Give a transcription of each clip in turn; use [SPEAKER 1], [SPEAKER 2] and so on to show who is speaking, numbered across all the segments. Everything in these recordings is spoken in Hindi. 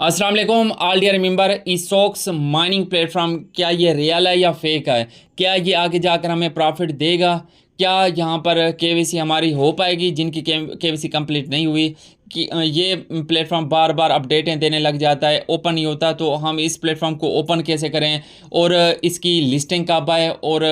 [SPEAKER 1] अस्सलाम वालेकुम ऑल डियर मेंबर। ईसॉक्स माइनिंग प्लेटफॉर्म क्या ये रियल है या फेक है? क्या ये आगे जाकर हमें प्रॉफिट देगा? क्या यहाँ पर केवाईसी हमारी हो पाएगी जिनकी केवाईसी कंप्लीट नहीं हुई? कि ये प्लेटफॉर्म बार बार अपडेटें देने लग जाता है, ओपन नहीं होता, तो हम इस प्लेटफॉर्म को ओपन कैसे करें और इसकी लिस्टिंग कब आए और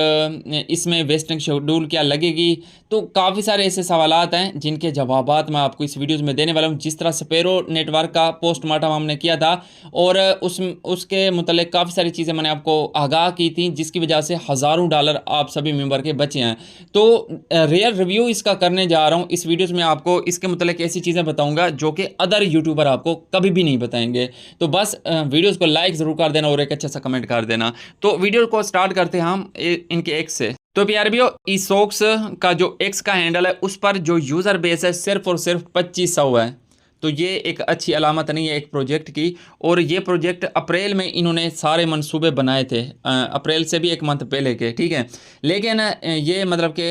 [SPEAKER 1] इसमें वेस्टिंग शेड्यूल क्या लगेगी? तो काफ़ी सारे ऐसे सवालात हैं जिनके जवाबात मैं आपको इस वीडियोज़ में देने वाला हूँ। जिस तरह स्पैरो नेटवर्क का पोस्टमार्टम हमने किया था और उसके मुतल्लिक काफ़ी सारी चीज़ें मैंने आपको आगाह की थी, जिसकी वजह से हज़ारों डॉलर आप सभी मेंबर के बचे हैं। तो रियल रिव्यू इसका करने जा रहा हूँ इस वीडियोज़ में। आपको इसके मुतल्लिक ऐसी चीज़ें बताऊँगा जो कि अदर यूट्यूबर आपको कभी भी नहीं बताएंगे। तो बस वीडियोज़ को लाइक ज़रूर कर देना और एक अच्छा सा कमेंट कर देना। तो वीडियो को स्टार्ट करते हैं हम इनके एक्स से। तो प्यारे भैया, ईसॉक्स का जो एक्स का हैंडल है उस पर जो यूज़र बेस है सिर्फ और सिर्फ 2500 है। तो ये एक अच्छी अलामत नहीं है एक प्रोजेक्ट की। और ये प्रोजेक्ट अप्रैल में इन्होंने सारे मंसूबे बनाए थे, अप्रैल से भी एक मंथ पहले के, ठीक है। लेकिन ये मतलब कि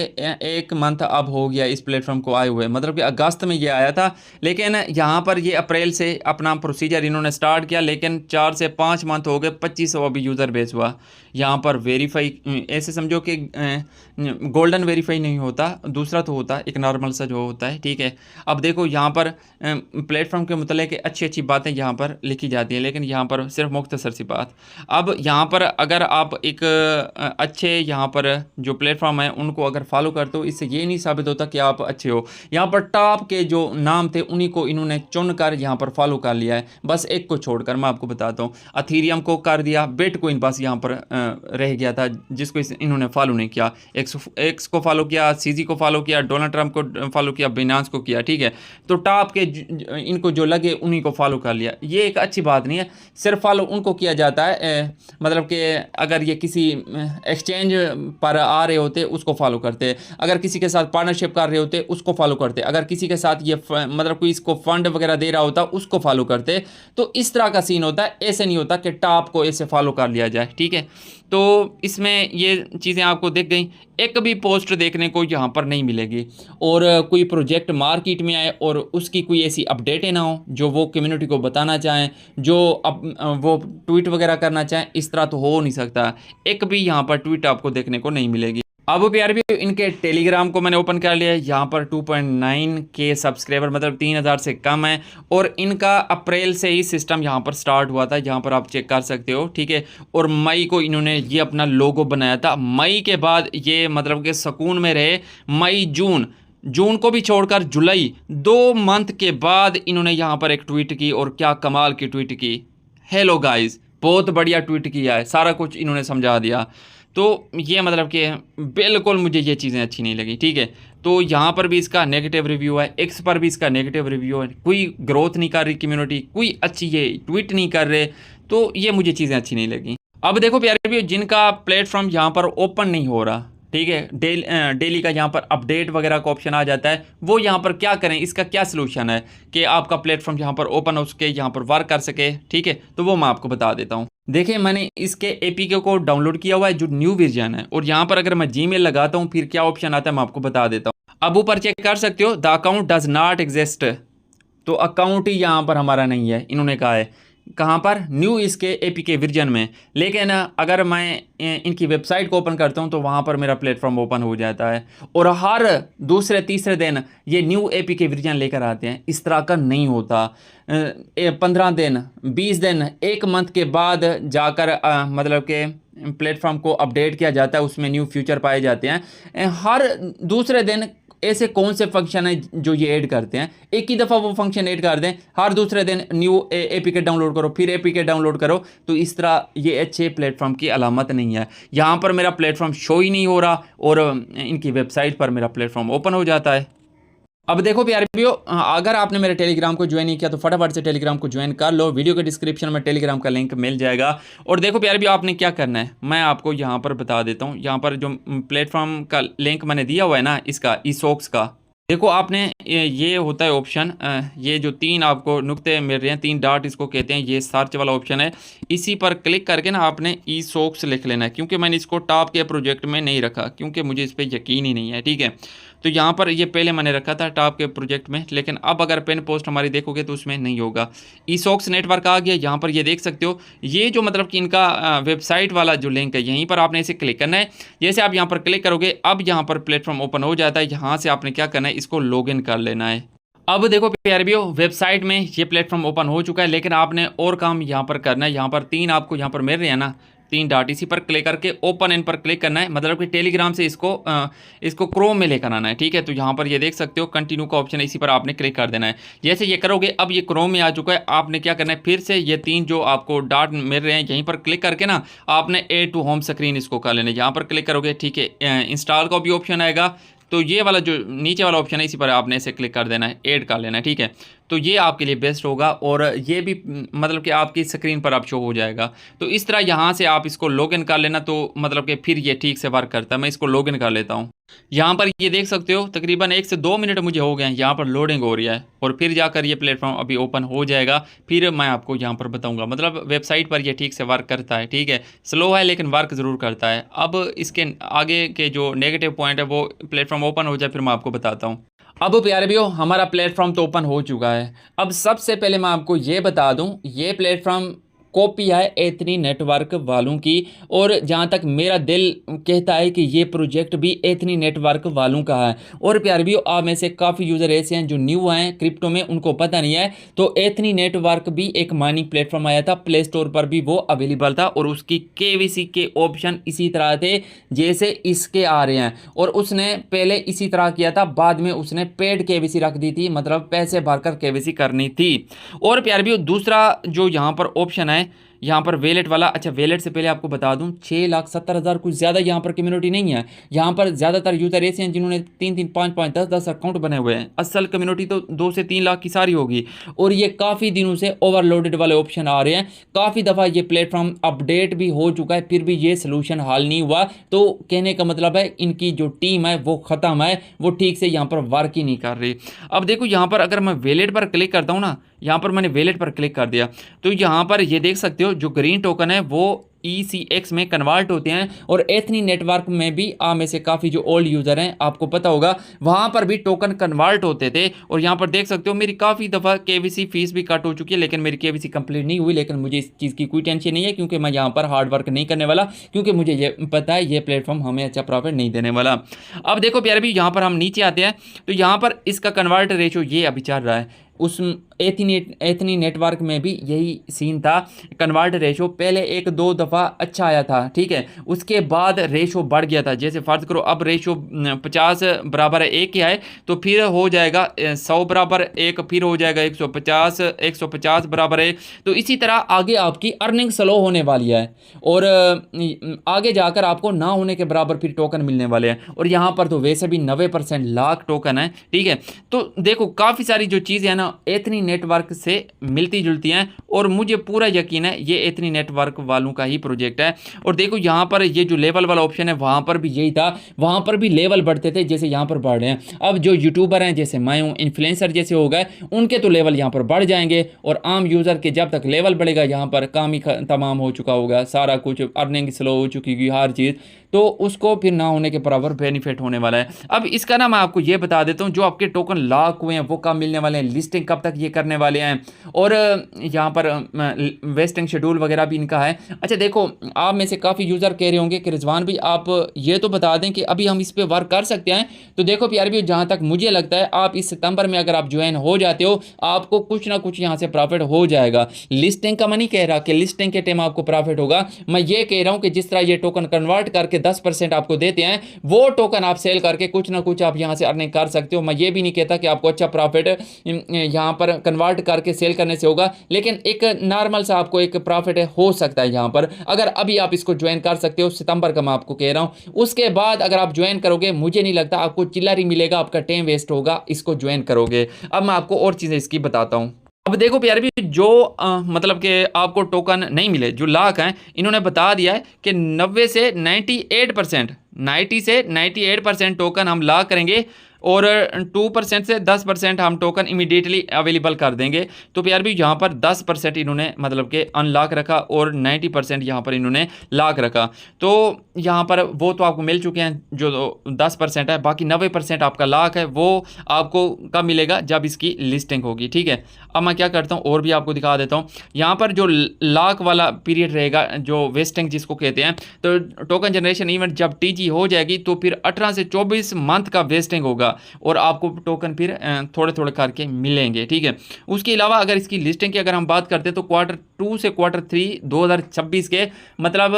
[SPEAKER 1] एक मंथ अब हो गया इस प्लेटफॉर्म को आए हुए, मतलब कि अगस्त में ये आया था। लेकिन यहाँ पर ये अप्रैल से अपना प्रोसीजर इन्होंने स्टार्ट किया, लेकिन 4 से 5 मंथ हो गए, 2500 अभी यूज़र बेस हुआ। यहाँ पर वेरीफाई ऐसे समझो कि गोल्डन वेरीफाई नहीं होता, दूसरा तो होता है एक नॉर्मल सा जो होता है, ठीक है। अब देखो यहाँ पर प्लेटफॉर्म के मुतल्लिक़ अच्छी अच्छी बातें यहाँ पर लिखी जाती हैं, लेकिन यहाँ पर सिर्फ मुख्तसर सी बात। अब यहाँ पर अगर आप एक अच्छे यहाँ पर जो प्लेटफॉर्म है उनको अगर फॉलो करते हो, इससे ये नहीं साबित होता कि आप अच्छे हो। यहाँ पर टॉप के जो नाम थे उन्हीं को इन्होंने चुन कर यहाँ पर फॉलो कर लिया है, बस एक को छोड़कर। मैं आपको बताता हूँ, अथीरियम को कर दिया, बिटकॉइन बस यहाँ पर रह गया था जिसको इन्होंने फॉलो नहीं किया। एक्स को फॉलो किया, सीजी को फॉलो किया, डोनाल्ड ट्रंप को फॉलो किया, बिनांस को किया, ठीक है। तो टॉप के इनको जो लगे उन्हीं को फॉलो कर लिया। ये एक अच्छी बात नहीं है। सिर्फ फॉलो उनको किया जाता है, मतलब कि अगर ये किसी एक्सचेंज पर आ रहे होते उसको फॉलो करते, अगर किसी के साथ पार्टनरशिप कर रहे होते उसको फॉलो करते, अगर किसी के साथ ये मतलब कोई इसको फंड वगैरह दे रहा होता उसको फॉलो करते। तो इस तरह का सीन होता है, ऐसे नहीं होता कि टॉप को ऐसे फॉलो कर लिया जाए, ठीक है। तो इसमें ये चीज़ें आपको दिख गई। एक भी पोस्ट देखने को यहाँ पर नहीं मिलेगी, और कोई प्रोजेक्ट मार्केट में आए और उसकी कोई ऐसी अपडेटें ना हो जो वो कम्युनिटी को बताना चाहें, जो वो ट्वीट वगैरह करना चाहें, इस तरह तो हो नहीं सकता। एक भी यहाँ पर ट्वीट आपको देखने को नहीं मिलेगी। अब प्यार भी इनके टेलीग्राम को मैंने ओपन कर लिया है। यहाँ पर 2.9 के सब्सक्राइबर, मतलब 3000 से कम है। और इनका अप्रैल से ही सिस्टम यहाँ पर स्टार्ट हुआ था, यहाँ पर आप चेक कर सकते हो, ठीक है। और मई को इन्होंने ये अपना लोगो बनाया था। मई के बाद ये मतलब कि सुकून में रहे। मई जून को भी छोड़कर जुलाई, 2 मंथ के बाद इन्होंने यहाँ पर एक ट्वीट की, और क्या कमाल की ट्वीट की। हेलो गाइस, बहुत बढ़िया ट्वीट किया है, सारा कुछ इन्होंने समझा दिया। तो ये मतलब कि बिल्कुल मुझे ये चीज़ें अच्छी नहीं लगी, ठीक है। तो यहाँ पर भी इसका नेगेटिव रिव्यू है, एक्स पर भी इसका नेगेटिव रिव्यू है। कोई ग्रोथ नहीं कर रही कम्युनिटी, कोई अच्छी ये ट्वीट नहीं कर रहे, तो ये मुझे चीज़ें अच्छी नहीं लगी। अब देखो प्यारे भी, जिनका प्लेटफॉर्म यहाँ पर ओपन नहीं हो रहा, ठीक है, डेली का यहाँ पर अपडेट वगैरह का ऑप्शन आ जाता है, वो यहाँ पर क्या करें, इसका क्या सलूशन है कि आपका प्लेटफॉर्म यहाँ पर ओपन हो सके, यहाँ पर वर्क कर सके, ठीक है। तो वो मैं आपको बता देता हूँ। देखिए, मैंने इसके एपीके को डाउनलोड किया हुआ है जो न्यू वर्जन है, और यहाँ पर अगर मैं जीमेल लगाता हूँ फिर क्या ऑप्शन आता है मैं आपको बता देता हूँ। अब ऊपर चेक कर सकते हो, the account does not exist. तो अकाउंट ही यहाँ पर हमारा नहीं है, इन्होंने कहा है। कहाँ पर? न्यू इसके एपीके वर्जन में। लेकिन अगर मैं इनकी वेबसाइट को ओपन करता हूँ तो वहाँ पर मेरा प्लेटफॉर्म ओपन हो जाता है, और हर दूसरे तीसरे दिन ये न्यू एपीके वर्जन लेकर आते हैं। इस तरह का नहीं होता। 15 दिन, 20 दिन, 1 मंथ के बाद जाकर मतलब कि प्लेटफॉर्म को अपडेट किया जाता है, उसमें न्यू फीचर पाए जाते हैं। हर दूसरे दिन ऐसे कौन से फंक्शन है जो ये ऐड करते हैं? एक ही दफ़ा वो फंक्शन ऐड कर दें, हर दूसरे दिन न्यू एपीके डाउनलोड करो, फिर एपीके डाउनलोड करो। तो इस तरह ये अच्छे प्लेटफॉर्म की अलामत नहीं है। यहाँ पर मेरा प्लेटफॉर्म शो ही नहीं हो रहा, और इनकी वेबसाइट पर मेरा प्लेटफॉर्म ओपन हो जाता है। अब देखो प्यारे भैया, अगर आपने मेरे टेलीग्राम को ज्वाइन नहीं किया तो फटाफट से टेलीग्राम को ज्वाइन कर लो। वीडियो के डिस्क्रिप्शन में टेलीग्राम का लिंक मिल जाएगा। और देखो प्यारे भैया, आपने क्या करना है मैं आपको यहाँ पर बता देता हूँ। यहाँ पर जो प्लेटफॉर्म का लिंक मैंने दिया हुआ है ना, इसका ईसॉक्स का, देखो आपने ये होता है ऑप्शन, ये जो 3 आपको नुक्ते मिल रहे हैं, 3 डॉट इसको कहते हैं, ये सर्च वाला ऑप्शन है। इसी पर क्लिक करके ना आपने ई सॉक्स लिख लेना है, क्योंकि मैंने इसको टॉप के प्रोजेक्ट में नहीं रखा क्योंकि मुझे इस पे यकीन ही नहीं है, ठीक है। तो यहाँ पर ये पहले मैंने रखा था टॉप के प्रोजेक्ट में, लेकिन अब अगर पिन पोस्ट हमारी देखोगे तो उसमें नहीं होगा। ई सॉक्स नेटवर्क आ गया, यहाँ पर ये देख सकते हो, ये जो मतलब कि इनका वेबसाइट वाला जो लिंक है, यहीं पर आपने इसे क्लिक करना है। जैसे आप यहाँ पर क्लिक करोगे, अब यहाँ पर प्लेटफॉर्म ओपन हो जाता है। यहाँ से आपने क्या करना है, इसको लॉगिन कर लेना है। अब देखो प्यारे भैया, वेबसाइट में ये प्लेटफॉर्म ओपन हो चुका है, लेकिन आपने और काम यहाँ पर करना है। यहाँ पर 3 आपको यहाँ पर मिल रहे हैं ना, 3 डॉट, इसी पर क्लिक करके ओपन इन पर क्लिक करना है। मतलब कि टेलीग्राम से इसको क्रोम में लेकर आना है, ठीक है। तो यहाँ पर ये देख सकते हो कंटिन्यू का ऑप्शन है, इसी पर आपने क्लिक कर देना है। जैसे ये करोगे, अब ये क्रोम में आ चुका है। आपने क्या करना है, फिर से ये 3 जो आपको डॉट मिल रहे हैं, यहीं पर क्लिक करके ना आपने एड टू होम स्क्रीन इसको कर लेना है। यहाँ पर क्लिक करोगे, ठीक है, इंस्टॉल का भी ऑप्शन आएगा। तो ये वाला जो नीचे वाला ऑप्शन है, इसी पर आपने इसे क्लिक कर देना है, ऐड कर लेना है, ठीक है। तो ये आपके लिए बेस्ट होगा, और ये भी मतलब कि आपकी स्क्रीन पर अब शो हो जाएगा। तो इस तरह यहाँ से आप इसको लॉगिन कर लेना, तो मतलब कि फिर ये ठीक से वर्क करता है। मैं इसको लॉगिन कर लेता हूँ। यहाँ पर ये देख सकते हो तकरीबन 1 से 2 मिनट मुझे हो गए हैं, यहाँ पर लोडिंग हो रही है, और फिर जाकर ये प्लेटफॉर्म अभी ओपन हो जाएगा। फिर मैं आपको यहाँ पर बताऊँगा, मतलब वेबसाइट पर ये ठीक से वर्क करता है, ठीक है। स्लो है लेकिन वर्क ज़रूर करता है। अब इसके आगे के जो नेगेटिव पॉइंट है, वो प्लेटफॉर्म ओपन हो जाए फिर मैं आपको बताता हूँ। अब प्यारे भैया, हमारा प्लेटफॉर्म तो ओपन हो चुका है। अब सबसे पहले मैं आपको ये बता दूं, ये प्लेटफॉर्म कॉपी है एथनी नेटवर्क वालों की, और जहाँ तक मेरा दिल कहता है कि ये प्रोजेक्ट भी एथनी नेटवर्क वालों का है। और प्यारे भैया, आप में से काफ़ी यूज़र ऐसे हैं जो न्यू हैं क्रिप्टो में, उनको पता नहीं है। तो एथनी नेटवर्क भी एक माइनिंग प्लेटफॉर्म आया था, प्ले स्टोर पर भी वो अवेलेबल था, और उसकी केवीसी के ऑप्शन इसी तरह थे जैसे इसके आ रहे हैं। और उसने पहले इसी तरह किया था, बाद में उसने पेड केवीसी रख दी थी, मतलब पैसे भरकर केवीसी करनी थी। और प्यारे भैया, दूसरा जो यहाँ पर ऑप्शन है, यहाँ पर वेलेट वाला, अच्छा वेलेट से पहले आपको बता दूं, 6,70,000 कुछ ज़्यादा यहाँ पर कम्युनिटी नहीं है। यहाँ पर ज़्यादातर यूज़र ऐसे हैं जिन्होंने 3-3, 5-5, 10-10 अकाउंट बने हुए हैं। असल कम्युनिटी तो 2 से 3 लाख की सारी होगी, और ये काफ़ी दिनों से ओवरलोडेड वाले ऑप्शन आ रहे हैं। काफ़ी दफ़ा ये प्लेटफॉर्म अपडेट भी हो चुका है, फिर भी ये सोल्यूशन हल नहीं हुआ। तो कहने का मतलब है, इनकी जो टीम है वो ख़त्म है, वो ठीक से यहाँ पर वर्क ही नहीं कर रही। अब देखो यहाँ पर अगर मैं वेलेट पर क्लिक करता हूँ ना, यहाँ पर मैंने वेलेट पर क्लिक कर दिया, तो यहाँ पर ये देख सकते हो जो ग्रीन टोकन है वो ECX में कन्वर्ट होते हैं। और एथनी नेटवर्क में भी आप में से काफ़ी जो ओल्ड यूज़र हैं, आपको पता होगा, वहाँ पर भी टोकन कन्वर्ट होते थे। और यहाँ पर देख सकते हो मेरी काफ़ी दफ़ा केवीसी फीस भी कट हो चुकी है, लेकिन मेरी केवीसी कंप्लीट नहीं हुई। लेकिन मुझे इस चीज़ की कोई टेंशन नहीं है, क्योंकि मैं यहाँ पर हार्ड वर्क नहीं करने वाला, क्योंकि मुझे ये पता है ये प्लेटफॉर्म हमें अच्छा प्रॉफिट नहीं देने वाला। अब देखो प्यारे भी, यहाँ पर हम नीचे आते हैं, तो यहाँ पर इसका कन्वर्ट रेशो ये अभी चल रहा है। उस एथनी नेटवर्क में भी यही सीन था। कन्वर्ट रेशो पहले 1-2 दफ़ा अच्छा आया था, ठीक है, उसके बाद रेशो बढ़ गया था। जैसे फ़र्ज़ करो अब रेशो 50 बराबर 1 की है, तो फिर हो जाएगा 100 बराबर 1, फिर हो जाएगा 150 बराबर 1। तो इसी तरह आगे आपकी अर्निंग स्लो होने वाली है, और आगे जाकर आपको ना होने के बराबर फिर टोकन मिलने वाले हैं। और यहाँ पर तो वैसे भी 90% लाख टोकन है, ठीक है। तो देखो काफ़ी सारी जो चीज़ें हैं ना, एथनी नेटवर्क से मिलती जुलती हैं, और मुझे पूरा यकीन है ये एथनी नेटवर्क वालों का ही प्रोजेक्ट है। और देखो यहाँ पर ये जो लेवल वाला ऑप्शन है, वहाँ पर भी यही था, वहाँ पर भी लेवल बढ़ते थे जैसे यहाँ पर बढ़ रहे हैं। अब जो यूट्यूबर हैं, जैसे मैं हूँ, इन्फ्लुएंसर जैसे हो गए, उनके तो लेवल यहाँ पर बढ़ जाएंगे, और आम यूज़र के जब तक लेवल बढ़ेगा, यहाँ पर काम ही तमाम हो चुका होगा, सारा कुछ अर्निंग स्लो हो चुकी होगी हर चीज़, तो उसको फिर ना होने के बराबर बेनिफिट होने वाला है। अब इसका ना मैं आपको ये बता देता हूँ, जो आपके टोकन लॉक हुए हैं वो कब मिलने वाले हैं, लिस्टिंग कब तक ये करने वाले हैं, और यहाँ पर वेस्टिंग शेड्यूल वगैरह भी इनका है। अच्छा देखो, आप में से काफ़ी यूज़र कह रहे होंगे कि रिजवान भी आप ये तो बता दें कि अभी हम इस पर वर्क कर सकते हैं। तो देखो प्यारे भी, जहाँ तक मुझे लगता है, आप इस सितंबर में अगर आप ज्वाइन हो जाते हो, आपको कुछ ना कुछ यहाँ से प्रॉफिट हो जाएगा। लिस्टिंग का मैं नहीं कह रहा कि लिस्टिंग के टाइम आपको प्रॉफिट होगा, मैं ये कह रहा हूँ कि जिस तरह ये टोकन कन्वर्ट करके 10% आपको देते हैं, वो टोकन आप सेल करके कुछ ना कुछ आप यहाँ से अर्निंग कर सकते हो। मैं ये भी नहीं कहता कि आपको अच्छा प्रॉफिट यहाँ पर कन्वर्ट करके सेल करने से होगा, लेकिन एक नॉर्मल सा आपको एक प्रॉफिट हो सकता है यहाँ पर, अगर अभी आप इसको ज्वाइन कर सकते हो। सितंबर का मैं आपको कह रहा हूँ, उसके बाद अगर आप ज्वाइन करोगे, मुझे नहीं लगता आपको चिल्लर ही मिलेगा, आपका टाइम वेस्ट होगा इसको ज्वाइन करोगे। अब मैं आपको और चीज़ें इसकी बताता हूँ। अब देखो प्यारे भी, जो मतलब कि आपको टोकन नहीं मिले, जो लाख हैं, इन्होंने बता दिया है कि 90 से 98% 90 से 98% टोकन हम लॉक करेंगे और 2% से 10% हम टोकन इमीडिएटली अवेलेबल कर देंगे। तो प्यार भी यहाँ पर 10% इन्होंने मतलब कि अनलॉक रखा और 90% यहाँ पर इन्होंने लॉक रखा। तो यहाँ पर वो तो आपको मिल चुके हैं जो 10% है, बाकी 90% आपका लॉक है वो आपको कब मिलेगा, जब इसकी लिस्टिंग होगी। ठीक है, अब मैं क्या करता हूँ और भी आपको दिखा देता हूँ। यहाँ पर जो लॉक वाला पीरियड रहेगा, जो वेस्टिंग जिसको कहते हैं, तो टोकन जनरेशन इवेंट जब टीजी हो जाएगी तो फिर 18 से 24 मंथ का वेस्टिंग होगा और आपको टोकन फिर थोड़े थोड़े करके मिलेंगे। ठीक है, उसके अलावा अगर इसकी लिस्टिंग की अगर हम बात करते हैं तो Q2 से Q3 2026 के मतलब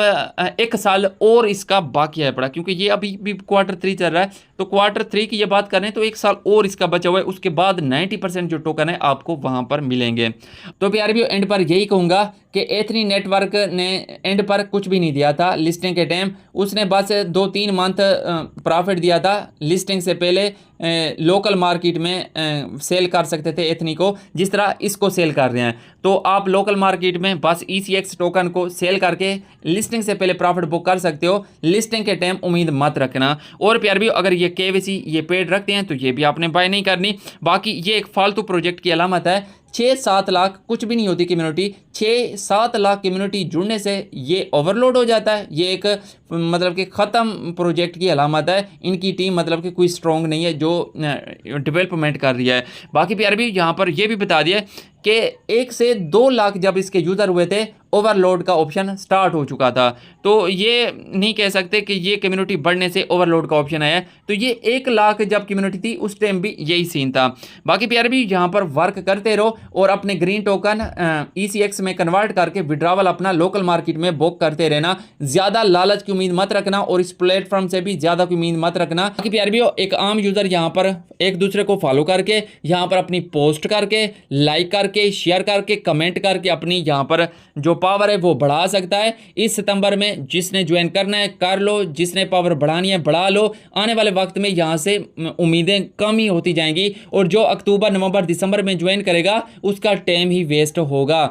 [SPEAKER 1] 1 साल और इसका बाकी है पड़ा, क्योंकि ये अभी भी Q3 चल रहा है। तो Q3 की ये बात करें तो 1 साल और इसका बचा हुआ है, उसके बाद 90% जो टोकन है आपको वहां पर मिलेंगे। तो प्यारे भी एंड पर यही कहूंगा कि एथनी नेटवर्क ने एंड पर कुछ भी नहीं दिया था लिस्टिंग के टाइम, उसने बस 2-3 मंथ प्रॉफिट दिया था। लिस्टिंग से पहले लोकल मार्केट में सेल कर सकते थे एथनी को, जिस तरह इसको सेल कर रहे हैं। तो आप लोकल मार्केट में बस ECX टोकन को सेल करके लिस्टिंग से पहले प्रॉफिट बुक कर सकते हो। लिस्टिंग के टाइम उम्मीद मत रखना। और प्यार भी अगर ये KYC ये पेड रखते हैं तो ये भी आपने बाय नहीं करनी। बाकी ये एक फालतू प्रोजेक्ट की अलामत है। 6-7 लाख कुछ भी नहीं होती कम्युनिटी, 6-7 लाख कम्युनिटी जुड़ने से ये ओवरलोड हो जाता है। ये एक मतलब कि ख़त्म प्रोजेक्ट की अलामत है। इनकी टीम मतलब कि कोई स्ट्रॉन्ग नहीं है जो डेवलपमेंट कर रही है। बाकी प्यार भी यहाँ पर ये भी बता दिया कि 1 से 2 लाख जब इसके यूज़र हुए थे ओवरलोड का ऑप्शन स्टार्ट हो चुका था। तो ये नहीं कह सकते कि ये कम्युनिटी बढ़ने से ओवरलोड का ऑप्शन आया। तो ये 1 लाख जब कम्युनिटी थी उस टाइम भी यही सीन था। बाकी प्यार भी यहाँ पर वर्क करते रहो और अपने ग्रीन टोकन ECX में कन्वर्ट करके विड्रावल अपना लोकल मार्केट में बुक करते रहना। ज़्यादा लालच की उम्मीद मत रखना और इस प्लेटफॉर्म से भी ज़्यादा की उम्मीद मत रखना। बाकी प्यार भी एक आम यूज़र यहाँ पर एक दूसरे को फॉलो करके यहाँ पर अपनी पोस्ट करके लाइक करके शेयर करके कमेंट करके अपनी यहाँ पर जो पावर है वो बढ़ा सकता है। इस सितंबर में जिसने ज्वाइन करना है कर लो, जिसने पावर बढ़ानी है बढ़ा लो। आने वाले वक्त में यहाँ से उम्मीदें कम ही होती जाएंगी और जो अक्टूबर नवंबर दिसंबर में ज्वाइन करेगा उसका टाइम ही वेस्ट होगा।